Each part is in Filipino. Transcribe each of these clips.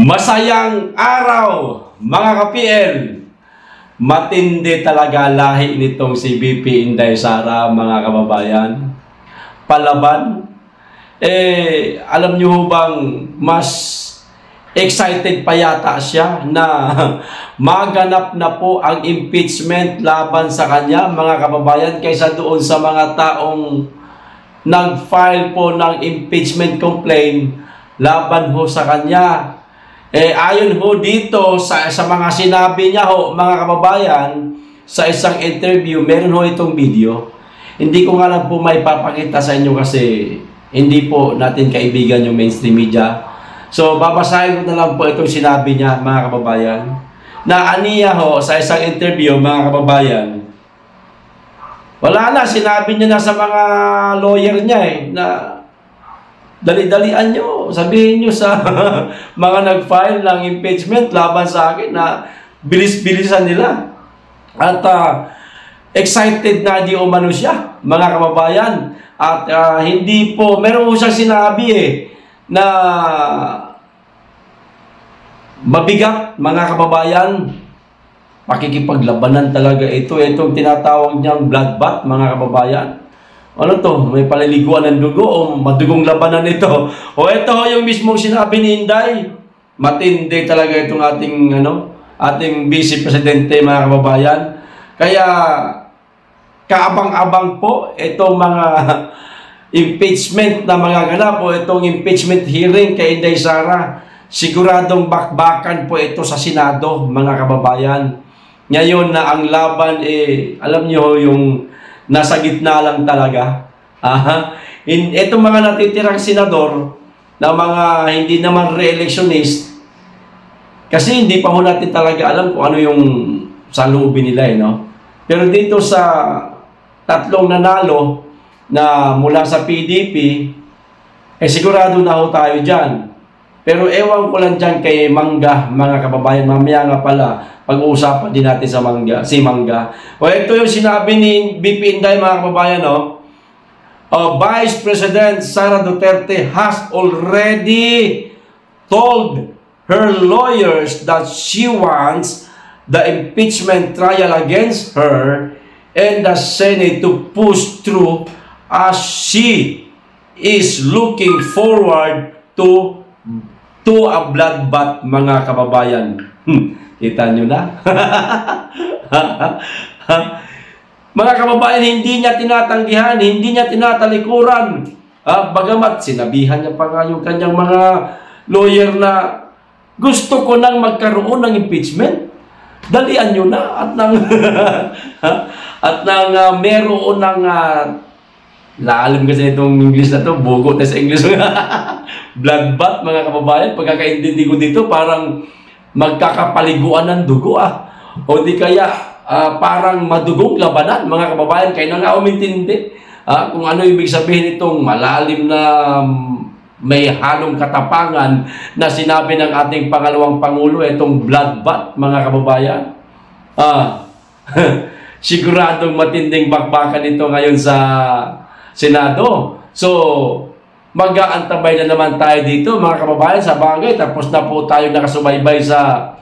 Masayang araw, mga ka-PL. Matindi talaga lahi nitong si VP Inday Sara, mga kababayan. Palaban. Alam nyo bang mas excited pa yata siya na maganap na po ang impeachment laban sa kanya, mga kababayan, kaysa doon sa mga taong nag-file po ng impeachment complaint laban ho sa kanya. Ayon ho dito sa mga sinabi niya ho, mga kababayan, sa isang interview, meron ho itong video. Hindi ko nga lang po may papakita sa inyo kasi hindi po natin kaibigan yung mainstream media. So, babasahin ko na lang po itong sinabi niya, mga kababayan. Na aniya ho, sa isang interview, mga kababayan, wala na, sinabi niya na sa mga lawyer niya na dali-dalian nyo, sabihin nyo sa mga nag-file ng impeachment laban sa akin na bilis-bilisan nila. At excited na di umano siya, mga kababayan. At hindi po, meron po siyang sinabi na mabigat, mga kababayan. Pakikipaglabanan talaga ito. Itong tinatawag niyang bloodbath, mga kababayan. Ano to? May paliliguan ng dugo o madugong labanan ito? O ito yung mismong sinabi ni Inday. Matindi talaga itong ating Vice Presidente, mga kababayan. Kaya kaabang-abang po itong mga impeachment na mga ganap o itong impeachment hearing kay Inday Sara. Siguradong bakbakan po ito sa Senado, mga kababayan. Ngayon na ang laban alam niyo yung nasa gitna lang talaga. Itong mga natitirang senador na mga hindi naman re-electionist, kasi hindi pa ho natin talaga alam kung ano yung saloobin nila, no? Pero dito sa tatlong nanalo na mula sa PDP, sigurado na ho tayo dyan. Pero ewan ko lang dyan kay Mangga, mga kababayan. Mamaya nga pala, pag-uusapan din natin sa si Mangga. O ito yung sinabi ni VP Inday, mga kababayan, no? Vice President Sara Duterte has already told her lawyers that she wants the impeachment trial against her and the Senate to push through as she is looking forward to a bloodbath, mga kababayan. Kita nyo na? Mga kababayan, hindi niya tinatanggihan, hindi niya tinatalikuran. Bagamat sinabihan niya pa nga yung kanyang mga lawyer na gusto ko nang magkaroon ng impeachment. Dalian nyo na at meron ng laalam kasi itong English na to, bugot na sa English. Bloodbath, mga kababayan. Pagkakaintindi ko dito, parang magkakapaliguan ng dugo o di kaya parang madugong labanan, mga kababayan. Kaya na nga umintindi kung ano ibig sabihin itong malalim na may halong katapangan na sinabi ng ating pangalawang Pangulo, itong bloodbath, mga kababayan. Siguradong matinding bakbakan ito ngayon sa Senado. So, mag-aantabay na naman tayo dito, mga kababayan, sa bagay. Tapos na po tayo nakasubaybay sa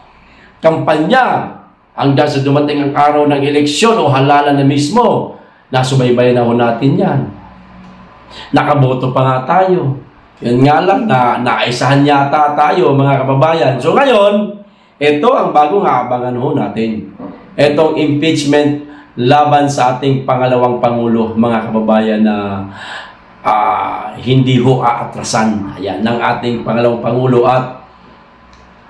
kampanya hanggang sa dumating ang araw ng eleksyon o halalan na mismo. Nasubaybay na ho natin yan. Nakaboto pa nga tayo. Yan nga lang, naisahan yata tayo, mga kababayan. So ngayon, ito ang bagong aabangan ho natin. Itong impeachment laban sa ating pangalawang Pangulo, mga kababayan, na hindi ho aatrasan. Ayan, ng ating pangalawang Pangulo at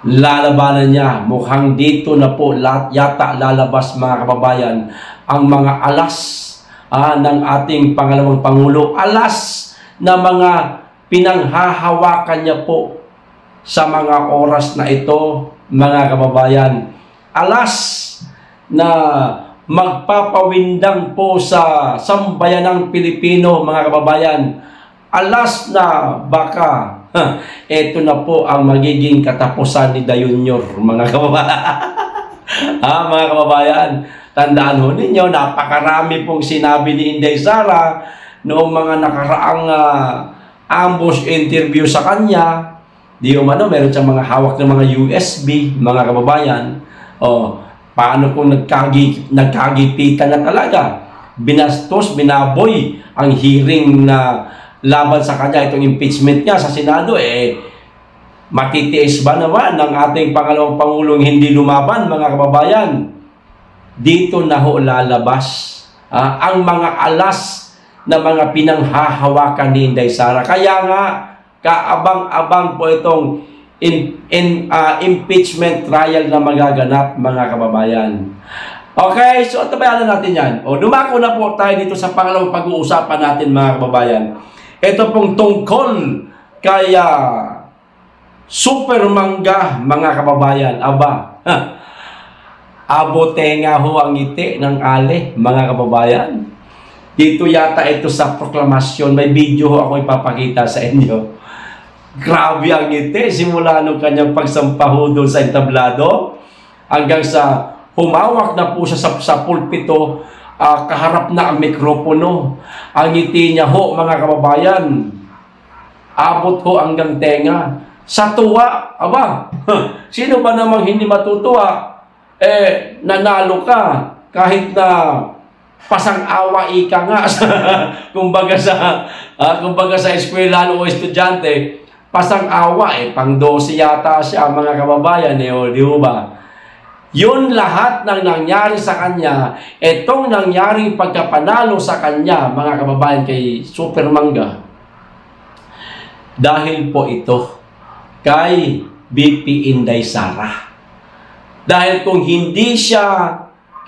lalabanan niya. Mukhang dito na po yata lalabas, mga kababayan, ang mga alas ng ating pangalawang Pangulo. Alas na mga pinanghahawakan niya po sa mga oras na ito, mga kababayan. Alas na magpapawindang po sa sambayanang Pilipino, mga kababayan. Alas na baka ito na po ang magiging katapusan ni Dayunyor, mga kababayan. Mga kababayan, tandaan ho ninyo, napakarami pong sinabi ni Inday Sara noong mga nakaraang ambush interview sa kanya Di umano, meron siyang mga hawak ng mga USB, mga kababayan. O, paano kung nagkagipitan na talaga? Binastos, binaboy ang hearing na laban sa kanya, itong impeachment niya sa Senado, matitiis ba naman ng ating pangalawang Pangulong hindi lumaban, mga kababayan? Dito na ho lalabas ang mga alas na mga pinanghahawakan ni Inday Sara. Kaya nga, kaabang-abang po itong impeachment trial na magaganap, mga kababayan. Okay, so tabayanan natin yan. O, dumako na po tayo dito sa pangalawang pag-uusapan natin, mga kababayan. Ito pong tungkol kaya Super Mangga, mga kababayan. Aba, abotenga ho ang ngiti ng ale, mga kababayan. Dito yata ito sa proklamasyon. May video ho ako ipapakita sa inyo. Grabe ang ngiti. Simula nung kanyang pagsampaho doon sa entablado hanggang sa humawak na po siya sa pulpito, kaharap na ang mikropono. Ang ngiti niya ho, mga kababayan, abot ho hanggang tenga. Sa tuwa, aba, sino ba namang hindi matutuwa? Nanalo ka kahit na pasang-awa ika nga kumbaga sa eskwelahan o estudyante, pasang-awa pang-12 yata siya, mga kababayan, o di ba? Yun lahat ng nangyari sa kanya, itong nangyaring pagkapanalo sa kanya, mga kababayan, kay Super Mangga, dahil po ito kay BP Inday Sara. Dahil kung hindi siya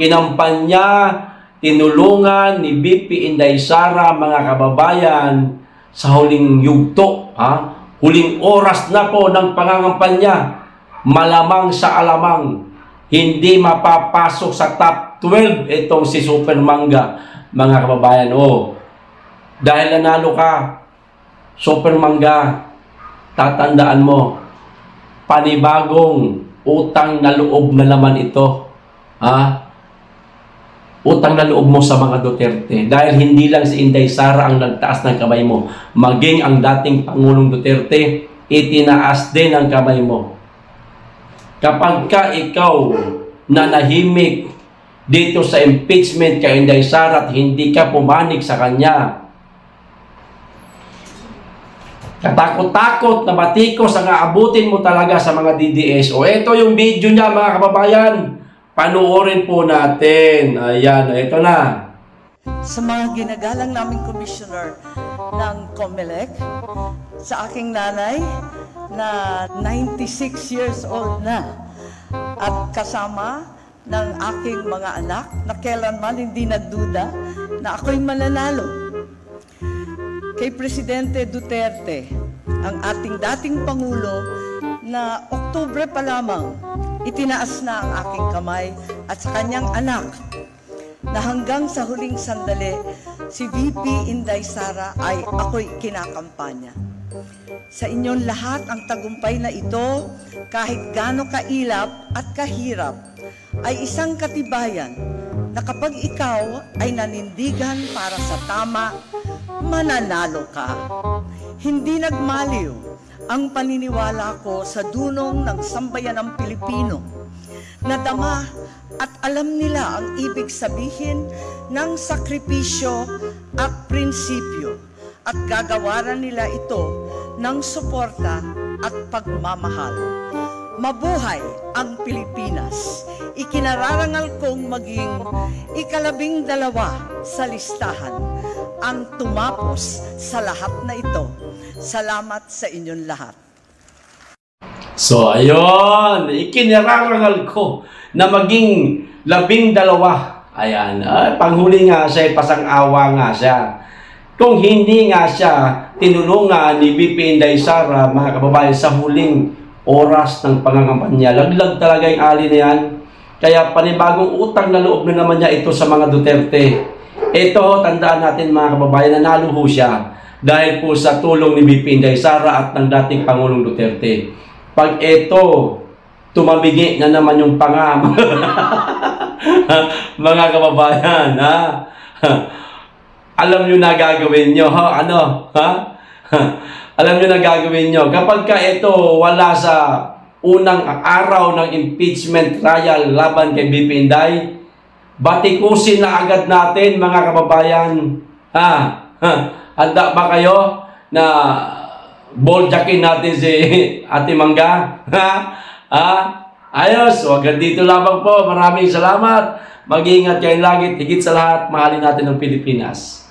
kinampanya, tinulungan ni BP Inday Sara, mga kababayan, sa huling yugto, huling oras na po ng pangangampanya, malamang sa alamang, hindi mapapasok sa top 12 itong si Super Mangga, mga kababayan. Dahil nanalo ka, Super Mangga, tatandaan mo, panibagong utang na loob na naman ito. Utang na loob mo sa mga Duterte. Dahil hindi lang si Inday Sara ang nagtaas ng kamay mo. Maging ang dating Pangulong Duterte, itinaas din ang kamay mo. Kapag ka ikaw nanahimik dito sa impeachment kay Inday Sara at hindi ka pumanig sa kanya, katakot-takot na batikos ang aabutin mo talaga sa mga DDS. Ito yung video niya, mga kababayan. Panuorin po natin. Ayan, ito na. Sa mga ginagalang naming commissioner ng COMELEC, sa aking nanay na 96 years old na, at kasama ng aking mga anak na kailanman hindi nagduda na ako'y mananalo. Kay Presidente Duterte, ang ating dating Pangulo, na Oktubre pa lamang, itinaas na ang aking kamay at sa kanyang anak, na hanggang sa huling sandali, si VP Inday Sara ay ako'y kinakampanya. Sa inyong lahat ang tagumpay na ito, kahit gaano kailap at kahirap, ay isang katibayan na kapag ikaw ay nanindigan para sa tama, mananalo ka. Hindi nagmaliw ang paniniwala ko sa dunong ng sambayanang Pilipino. Nadama at alam nila ang ibig sabihin ng sakripisyo at prinsipyo at gagawaran nila ito ng suporta at pagmamahal. Mabuhay ang Pilipinas. Ikinararangal kong maging ika-12 sa listahan ang tumapos sa lahat na ito. Salamat sa inyong lahat. So, ayun. Ikinararangal ko na maging 12. Ayan. Panghuli nga siya, pasang-awa nga siya. Kung hindi nga siya tinulungan ni BP Inday Sara, mga kababayan, sa huling oras ng pangangampanya, laglag talaga yung ali na yan. Kaya panibagong utang na loob na naman niya ito sa mga Duterte. Ito, tandaan natin, mga kababayan, nanalo ho siya dahil po sa tulong ni BP Inday Sara at ng dating Pangulong Duterte. Pag ito, tumabigi na naman yung panga, mga kababayan, alam nyo na gagawin nyo, Alam nyo na gagawin nyo. Kapag ka ito wala sa unang araw ng impeachment trial laban kay BP Inday, batikusin na agad natin mga kababayan. Handa ba kayo na balljackin natin si Ate Mangga? Ayos, hanggang dito lamang po. Maraming salamat. Mag-iingat kayo lagi. Higit sa lahat, mahalin natin ang Pilipinas.